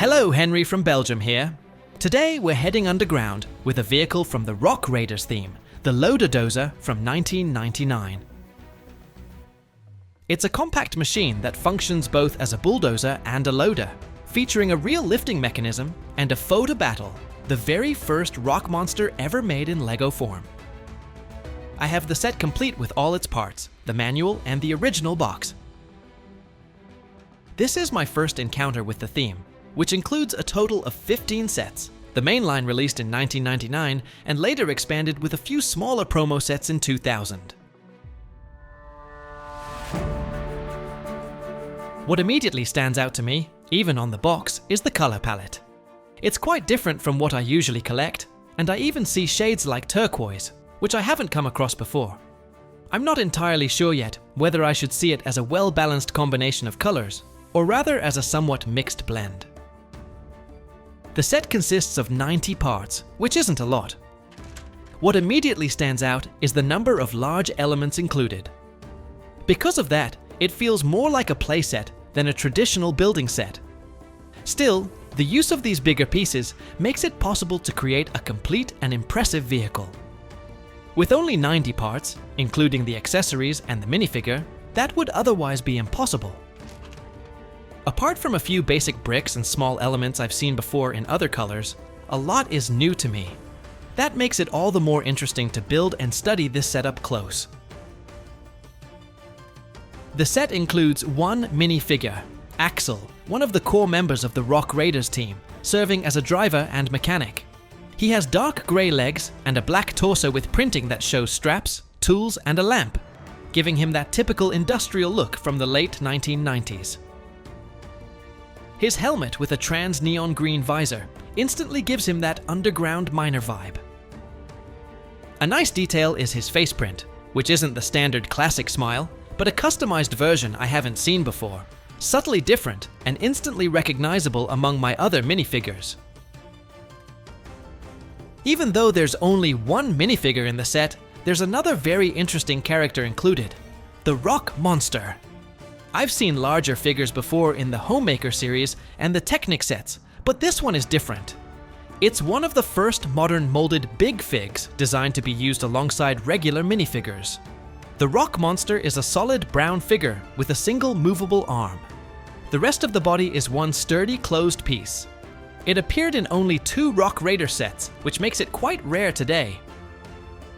Hello, Henry from Belgium here. Today we're heading underground with a vehicle from the Rock Raiders theme, the Loader Dozer from 1999. It's a compact machine that functions both as a bulldozer and a loader, featuring a real lifting mechanism and a foe to battle, the very first rock monster ever made in Lego form. I have the set complete with all its parts, the manual and the original box. This is my first encounter with the theme, which includes a total of 15 sets. The main line released in 1999 and later expanded with a few smaller promo sets in 2000. What immediately stands out to me, even on the box, is the color palette. It's quite different from what I usually collect, and I even see shades like turquoise, which I haven't come across before. I'm not entirely sure yet whether I should see it as a well-balanced combination of colors, or rather as a somewhat mixed blend. The set consists of 90 parts, which isn't a lot. What immediately stands out is the number of large elements included. Because of that, it feels more like a playset than a traditional building set. Still, the use of these bigger pieces makes it possible to create a complete and impressive vehicle. With only 90 parts, including the accessories and the minifigure, that would otherwise be impossible. Apart from a few basic bricks and small elements I've seen before in other colors, a lot is new to me. That makes it all the more interesting to build and study this setup close. The set includes one minifigure, Axel, one of the core members of the Rock Raiders team, serving as a driver and mechanic. He has dark grey legs and a black torso with printing that shows straps, tools, and a lamp, giving him that typical industrial look from the late 1990s. His helmet with a trans neon green visor instantly gives him that underground miner vibe. A nice detail is his face print, which isn't the standard classic smile, but a customized version I haven't seen before, subtly different and instantly recognizable among my other minifigures. Even though there's only one minifigure in the set, there's another very interesting character included, the Rock Monster. I've seen larger figures before in the Homemaker series and the Technic sets, but this one is different. It's one of the first modern molded big figs designed to be used alongside regular minifigures. The Rock Monster is a solid brown figure with a single movable arm. The rest of the body is one sturdy closed piece. It appeared in only 2 Rock Raider sets, which makes it quite rare today.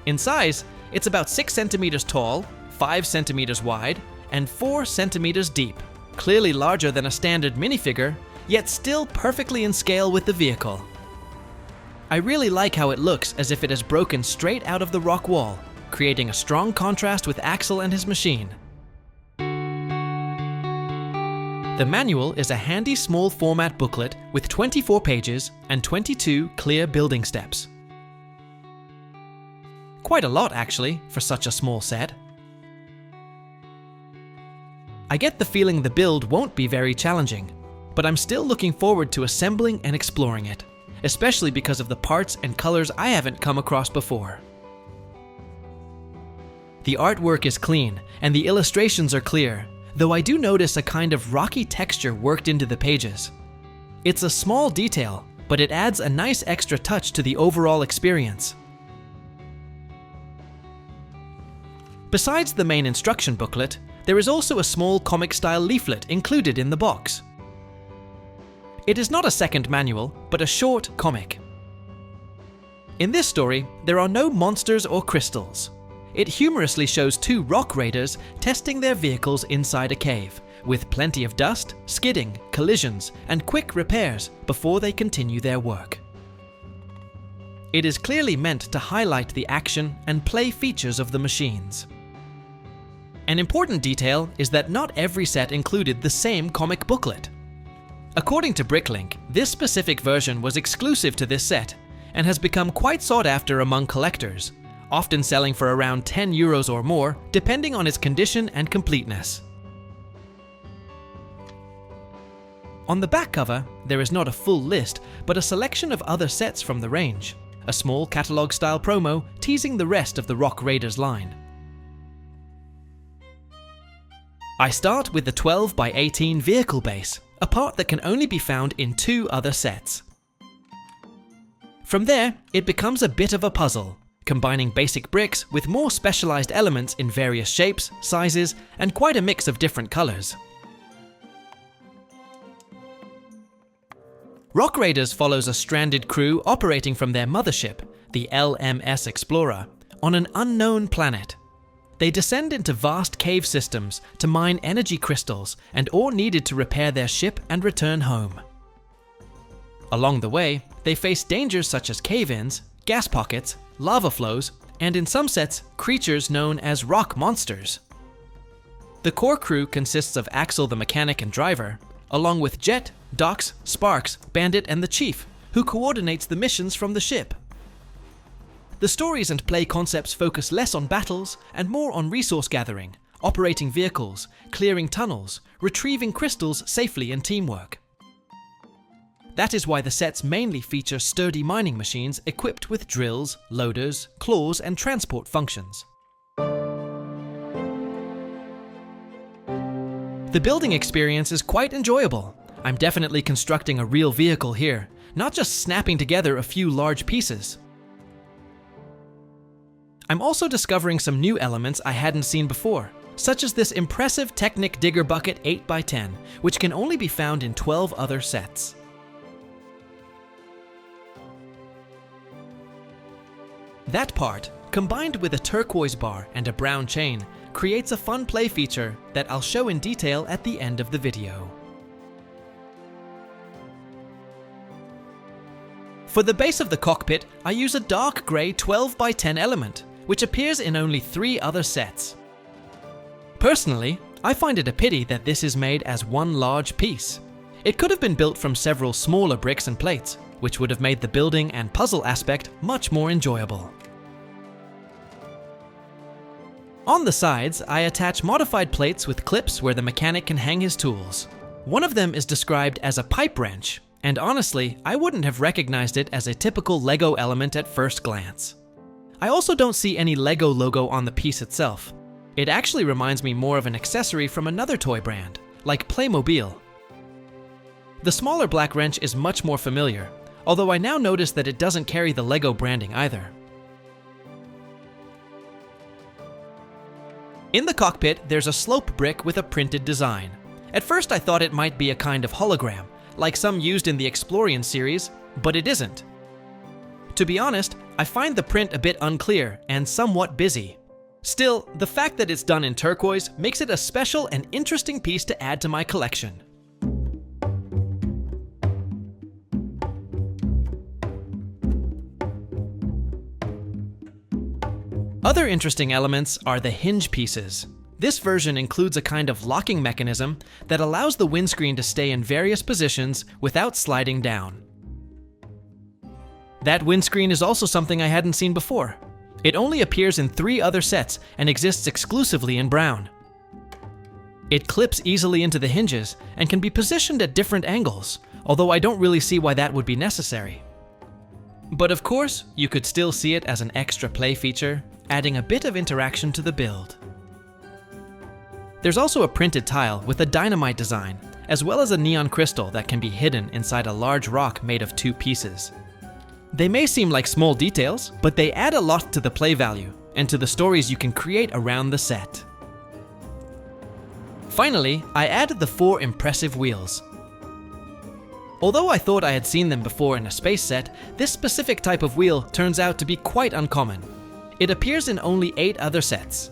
In size, it's about 6 centimeters tall, 5 centimeters wide, and 4 centimeters deep, clearly larger than a standard minifigure, yet still perfectly in scale with the vehicle. I really like how it looks as if it has broken straight out of the rock wall, creating a strong contrast with Axel and his machine. The manual is a handy small format booklet with 24 pages and 22 clear building steps. Quite a lot actually for such a small set. I get the feeling the build won't be very challenging, but I'm still looking forward to assembling and exploring it, especially because of the parts and colors I haven't come across before. The artwork is clean and the illustrations are clear, though I do notice a kind of rocky texture worked into the pages. It's a small detail, but it adds a nice extra touch to the overall experience. Besides the main instruction booklet, there is also a small comic-style leaflet included in the box. It is not a second manual, but a short comic. In this story, there are no monsters or crystals. It humorously shows 2 rock raiders testing their vehicles inside a cave, with plenty of dust, skidding, collisions, and quick repairs before they continue their work. It is clearly meant to highlight the action and play features of the machines. An important detail is that not every set included the same comic booklet. According to Bricklink, this specific version was exclusive to this set and has become quite sought after among collectors, often selling for around €10 or more, depending on its condition and completeness. On the back cover, there is not a full list, but a selection of other sets from the range, a small catalog-style promo teasing the rest of the Rock Raiders line. I start with the 12 by 18 vehicle base, a a part that can only be found in 2 other sets. From there, it becomes a bit of a puzzle, combining basic bricks with more specialized elements in various shapes, sizes, and quite a mix of different colors. Rock Raiders follows a stranded crew operating from their mothership, the LMS Explorer, on an unknown planet. They descend into vast cave systems to mine energy crystals and ore needed to repair their ship and return home. Along the way, they face dangers such as cave-ins, gas pockets, lava flows, and in some sets, creatures known as rock monsters. The core crew consists of Axel the mechanic and driver, along with Jet, Dox, Sparks, Bandit, and the Chief, who coordinates the missions from the ship. The stories and play concepts focus less on battles and more on resource gathering, operating vehicles, clearing tunnels, retrieving crystals safely, and teamwork. That is why the sets mainly feature sturdy mining machines equipped with drills, loaders, claws, and transport functions. The building experience is quite enjoyable. I'm definitely constructing a real vehicle here, not just snapping together a few large pieces. I'm also discovering some new elements I hadn't seen before, such as this impressive Technic digger bucket 8x10, which can only be found in 12 other sets. That part, combined with a turquoise bar and a brown chain, creates a fun play feature that I'll show in detail at the end of the video. For the base of the cockpit, I use a dark grey 12x10 element, which appears in only 3 other sets. Personally, I find it a pity that this is made as one large piece. It could have been built from several smaller bricks and plates, which would have made the building and puzzle aspect much more enjoyable. On the sides, I attach modified plates with clips where the mechanic can hang his tools. One of them is described as a pipe wrench, and honestly, I wouldn't have recognized it as a typical LEGO element at first glance. I also don't see any LEGO logo on the piece itself. It actually reminds me more of an accessory from another toy brand, like Playmobil. The smaller black wrench is much more familiar, although I now notice that it doesn't carry the LEGO branding either. In the cockpit, there's a slope brick with a printed design. At first I thought it might be a kind of hologram, like some used in the Explorian series, but it isn't. To be honest, I find the print a bit unclear and somewhat busy. Still, the fact that it's done in turquoise makes it a special and interesting piece to add to my collection. Other interesting elements are the hinge pieces. This version includes a kind of locking mechanism that allows the windscreen to stay in various positions without sliding down. That windscreen is also something I hadn't seen before. It only appears in 3 other sets and exists exclusively in brown. It clips easily into the hinges and can be positioned at different angles, although I don't really see why that would be necessary. But of course, you could still see it as an extra play feature, adding a bit of interaction to the build. There's also a printed tile with a dynamite design, as well as a neon crystal that can be hidden inside a large rock made of 2 pieces. They may seem like small details, but they add a lot to the play value and to the stories you can create around the set. Finally, I added the 4 impressive wheels. Although I thought I had seen them before in a space set, this specific type of wheel turns out to be quite uncommon. It appears in only 8 other sets.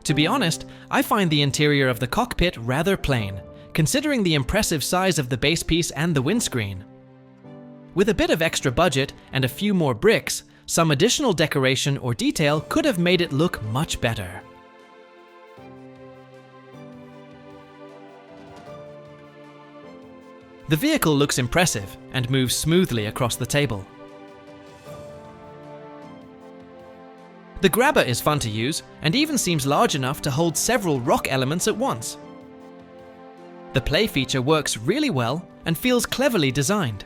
To be honest, I find the interior of the cockpit rather plain, considering the impressive size of the base piece and the windscreen. With a bit of extra budget and a few more bricks, some additional decoration or detail could have made it look much better. The vehicle looks impressive and moves smoothly across the table. The grabber is fun to use and even seems large enough to hold several rock elements at once. The play feature works really well and feels cleverly designed.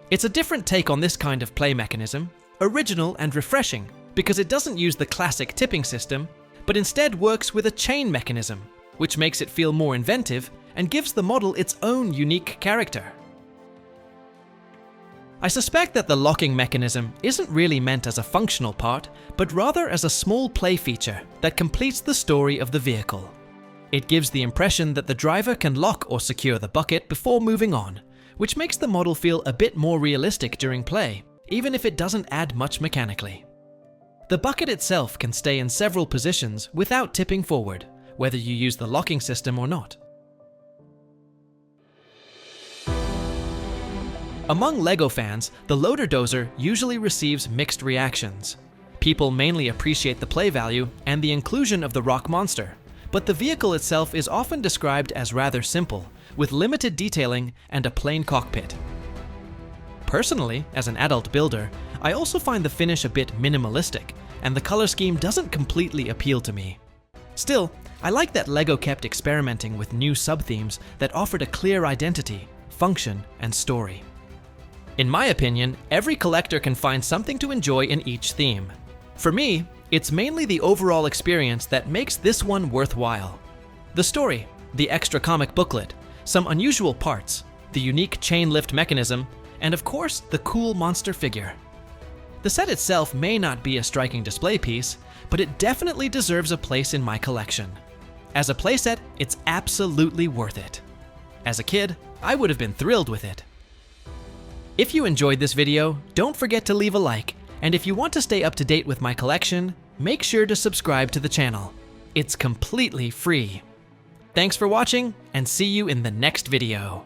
It's a different take on this kind of play mechanism, original and refreshing because it doesn't use the classic tipping system, but instead works with a chain mechanism, which makes it feel more inventive and gives the model its own unique character. I suspect that the locking mechanism isn't really meant as a functional part, but rather as a small play feature that completes the story of the vehicle. It gives the impression that the driver can lock or secure the bucket before moving on, which makes the model feel a bit more realistic during play, even if it doesn't add much mechanically. The bucket itself can stay in several positions without tipping forward, whether you use the locking system or not. Among LEGO fans, the Loader Dozer usually receives mixed reactions. People mainly appreciate the play value and the inclusion of the rock monster, but the vehicle itself is often described as rather simple, with limited detailing and a plain cockpit. Personally, as an adult builder, I also find the finish a bit minimalistic, and the color scheme doesn't completely appeal to me. Still, I like that LEGO kept experimenting with new sub-themes that offered a clear identity, function, and story. In my opinion, every collector can find something to enjoy in each theme. For me, it's mainly the overall experience that makes this one worthwhile. The story, the extra comic booklet, some unusual parts, the unique chain lift mechanism, and of course, the cool monster figure. The set itself may not be a striking display piece, but it definitely deserves a place in my collection. As a playset, it's absolutely worth it. As a kid, I would have been thrilled with it. If you enjoyed this video, don't forget to leave a like, and if you want to stay up to date with my collection, make sure to subscribe to the channel. It's completely free. Thanks for watching, and see you in the next video.